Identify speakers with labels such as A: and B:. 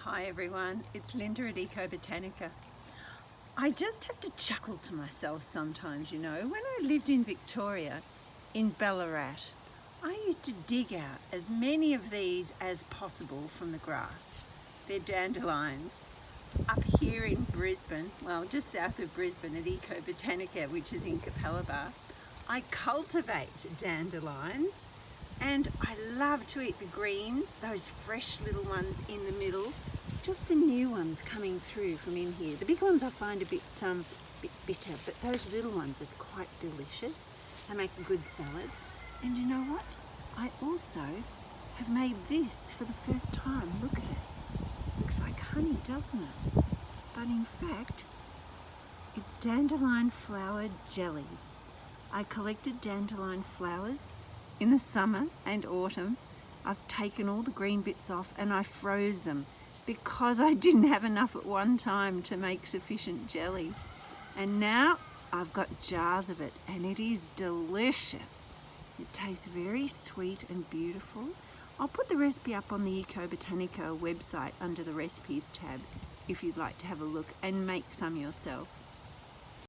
A: Hi everyone, it's Linda at Eco Botanica. I just have to chuckle to myself sometimes, you know. When I lived in Victoria, in Ballarat, I used to dig out as many of these as possible from the grass. They're dandelions. Up here in Brisbane, well just south of Brisbane at Eco Botanica, which is in Capalaba, I cultivate dandelions. And I love to eat the greens, those fresh little ones in the middle, just the new ones coming through from in here. The big ones I find a bit bitter, but those little ones are quite delicious. They make a good salad. And you know what? I also have made this for the first time. Look at it. Looks like honey, doesn't it? But in fact, it's dandelion flower jelly. I collected dandelion flowers in the summer and autumn. I've taken all the green bits off and I froze them because I didn't have enough at one time to make sufficient jelly. And now I've got jars of it and it is delicious. It tastes very sweet and beautiful. I'll put the recipe up on the Eco Botanica website under the recipes tab if you'd like to have a look and make some yourself.